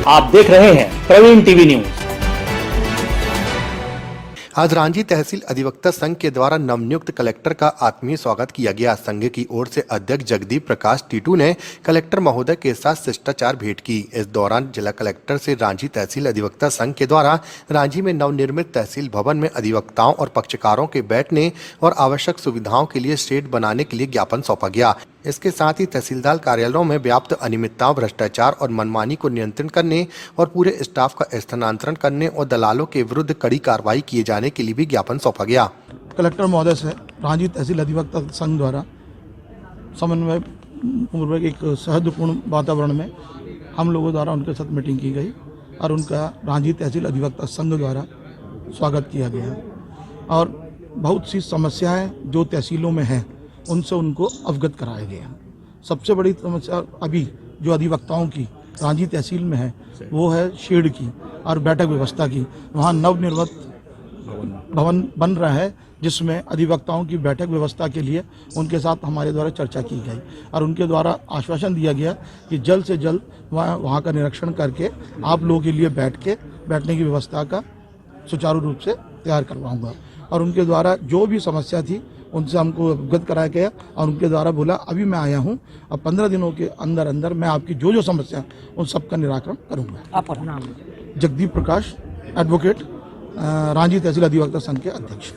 आप देख रहे हैं प्रवीण टीवी न्यूज। आज रांची तहसील अधिवक्ता संघ के द्वारा नवनियुक्त कलेक्टर का आत्मीय स्वागत किया गया। संघ की ओर से अध्यक्ष जगदीप प्रकाश टीटू ने कलेक्टर महोदय के साथ शिष्टाचार भेंट की। इस दौरान जिला कलेक्टर से रांची तहसील अधिवक्ता संघ के द्वारा रांची में नवनिर्मित तहसील भवन में अधिवक्ताओं और पक्षकारों के बैठने और आवश्यक सुविधाओं के लिए शेड बनाने के लिए ज्ञापन सौंपा गया। इसके साथ ही तहसीलदार कार्यालयों में व्याप्त अनियमितताओं, भ्रष्टाचार और मनमानी को नियंत्रण करने और पूरे स्टाफ का स्थानांतरण करने और दलालों के विरुद्ध कड़ी कार्रवाई किए जाने के लिए भी ज्ञापन सौंपा गया। कलेक्टर महोदय से रांची तहसील अधिवक्ता संघ द्वारा समन्वय पूर्वक एक सौहार्दपूर्ण वातावरण में हम लोगों द्वारा उनके साथ मीटिंग की गई और उनका रांची तहसील अधिवक्ता संघ द्वारा स्वागत किया गया। और बहुत सी समस्याएं जो तहसीलों में हैं उनसे उनको अवगत कराया गया। सबसे बड़ी समस्या अभी जो अधिवक्ताओं की रांची तहसील में है वो है शेड की और बैठक व्यवस्था की। वहाँ नवनिर्मित भवन बन रहा है जिसमें अधिवक्ताओं की बैठक व्यवस्था के लिए उनके साथ हमारे द्वारा चर्चा की गई और उनके द्वारा आश्वासन दिया गया कि जल्द से जल्द वहाँ का निरीक्षण करके आप लोगों के लिए बैठने की व्यवस्था का सुचारू रूप से तैयार करवाऊंगा। और उनके द्वारा जो भी समस्या थी उनसे हमको अवगत कराया गया और उनके द्वारा बोला अभी मैं आया हूं, अब 15 दिनों के अंदर अंदर मैं आपकी जो समस्या उन सब का निराकरण करूंगा। आपका नाम? जगदीप प्रकाश, एडवोकेट, रांची तहसील अधिवक्ता संघ के अध्यक्ष।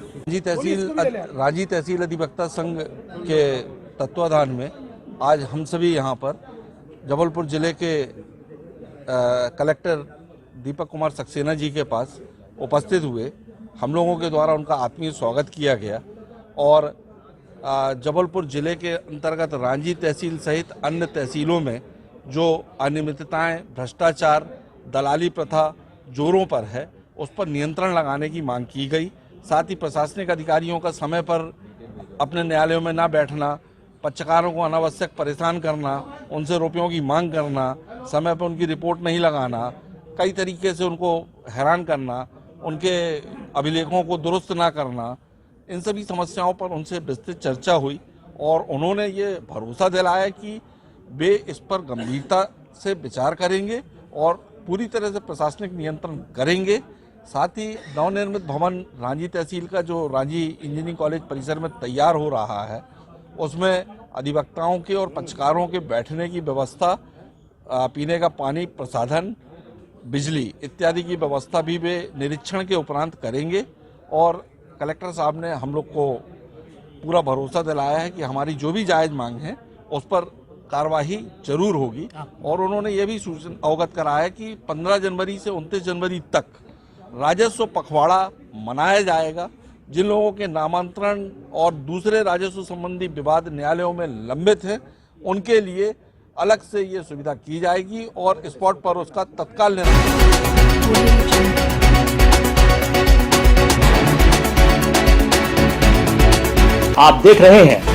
रांची तहसील अधिवक्ता संघ के तत्वाधान में आज हम सभी यहाँ पर जबलपुर जिले के कलेक्टर दीपक कुमार सक्सेना जी के पास उपस्थित हुए। हम लोगों के द्वारा उनका आत्मीय स्वागत किया गया और जबलपुर जिले के अंतर्गत रांची तहसील सहित अन्य तहसीलों में जो अनियमितताएं, भ्रष्टाचार, दलाली प्रथा जोरों पर है उस पर नियंत्रण लगाने की मांग की गई। साथ ही प्रशासनिक अधिकारियों का समय पर अपने न्यायालयों में ना बैठना, पक्षकारों को अनावश्यक परेशान करना, उनसे रुपयों की मांग करना, समय पर उनकी रिपोर्ट नहीं लगाना, कई तरीके से उनको हैरान करना, उनके अभिलेखों को दुरुस्त ना करना, इन सभी समस्याओं पर उनसे विस्तृत चर्चा हुई और उन्होंने ये भरोसा दिलाया कि वे इस पर गंभीरता से विचार करेंगे और पूरी तरह से प्रशासनिक नियंत्रण करेंगे। साथ ही नवनिर्मित भवन रांची तहसील का जो रांची इंजीनियरिंग कॉलेज परिसर में तैयार हो रहा है उसमें अधिवक्ताओं के और पक्षकारों के बैठने की व्यवस्था, पीने का पानी, प्रसाधन, बिजली इत्यादि की व्यवस्था भी वे निरीक्षण के उपरांत करेंगे। और कलेक्टर साहब ने हम लोग को पूरा भरोसा दिलाया है कि हमारी जो भी जायज़ मांग है उस पर कार्रवाई जरूर होगी। और उन्होंने ये भी सूचना अवगत कराया है कि 15 जनवरी से 29 जनवरी तक राजस्व पखवाड़ा मनाया जाएगा। जिन लोगों के नामांतरण और दूसरे राजस्व संबंधी विवाद न्यायालयों में लंबित है उनके लिए अलग से ये सुविधा की जाएगी और स्पॉट पर उसका तत्काल निर्णय। आप देख रहे हैं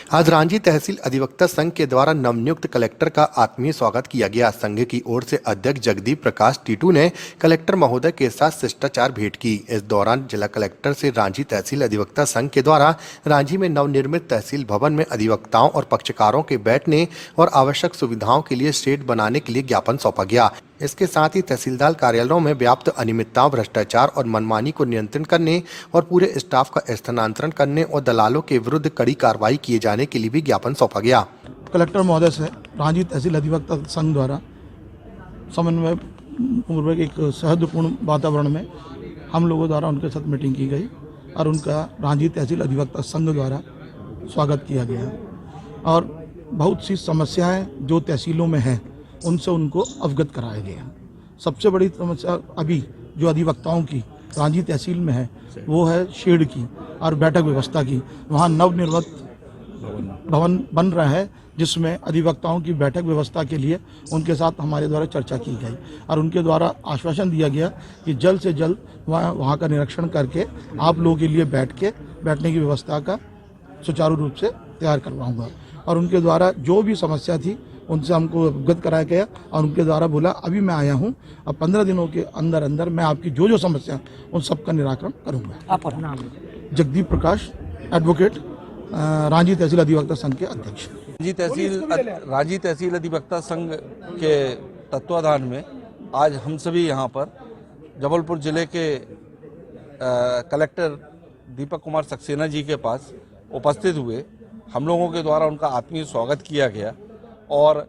आज रांची तहसील अधिवक्ता संघ के द्वारा नवनियुक्त कलेक्टर का आत्मीय स्वागत किया गया। संघ की ओर से अध्यक्ष जगदीप प्रकाश टीटू ने कलेक्टर महोदय के साथ शिष्टाचार भेंट की। इस दौरान जिला कलेक्टर से रांची तहसील अधिवक्ता संघ के द्वारा रांची में नवनिर्मित तहसील भवन में अधिवक्ताओं और पक्षकारों के बैठने और आवश्यक सुविधाओं के लिए शेड बनाने के लिए ज्ञापन सौंपा गया। इसके साथ ही तहसीलदार कार्यालयों में व्याप्त अनियमितताओं, भ्रष्टाचार और मनमानी को नियंत्रण करने और पूरे स्टाफ का स्थानांतरण करने और दलालों के विरुद्ध कड़ी कार्रवाई किए जाने के लिए भी ज्ञापन सौंपा गया। कलेक्टर महोदय से रांची तहसील अधिवक्ता संघ द्वारा समन्वय पूर्वक एक सौहार्दपूर्ण वातावरण में हम लोगों द्वारा उनके साथ मीटिंग की गई और उनका रांची तहसील अधिवक्ता संघ द्वारा स्वागत किया गया। और बहुत सी समस्याएं जो तहसीलों में हैं उनसे उनको अवगत कराया गया। सबसे बड़ी समस्या अभी जो अधिवक्ताओं की रांची तहसील में है वो है शेड की और बैठक व्यवस्था की। वहाँ नवनिर्मित भवन बन रहा है जिसमें अधिवक्ताओं की बैठक व्यवस्था के लिए उनके साथ हमारे द्वारा चर्चा की गई और उनके द्वारा आश्वासन दिया गया कि जल्द से जल्द वहाँ का निरीक्षण करके आप लोगों के लिए बैठने की व्यवस्था का सुचारू रूप से तैयार करवाऊंगा। और उनके द्वारा जो भी समस्या थी उनसे हमको अवगत कराया गया और उनके द्वारा बोला अभी मैं आया हूं, अब 15 दिनों के अंदर अंदर मैं आपकी जो समस्या उन सब का निराकरण करूंगा। आपका नाम? जगदीप प्रकाश, एडवोकेट रांची तहसील अधिवक्ता संघ के अध्यक्ष। रांची तहसील अधिवक्ता संघ के तत्वाधान में आज हम सभी यहाँ पर जबलपुर जिले के कलेक्टर दीपक कुमार सक्सेना जी के पास उपस्थित हुए। हम लोगों के द्वारा उनका आत्मीय स्वागत किया गया और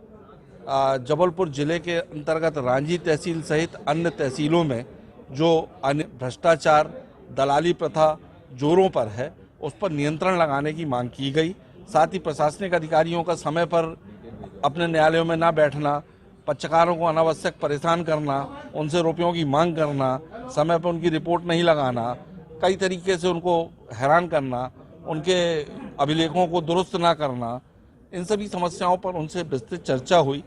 जबलपुर जिले के अंतर्गत रांची तहसील सहित अन्य तहसीलों में जो भ्रष्टाचार दलाली प्रथा जोरों पर है उस पर नियंत्रण लगाने की मांग की गई। साथ ही प्रशासनिक अधिकारियों का समय पर अपने न्यायालयों में ना बैठना, पक्षकारों को अनावश्यक परेशान करना, उनसे रुपयों की मांग करना, समय पर उनकी रिपोर्ट नहीं लगाना, कई तरीके से उनको हैरान करना, उनके अभिलेखों को दुरुस्त ना करना, इन सभी समस्याओं पर उनसे विस्तृत चर्चा हुई।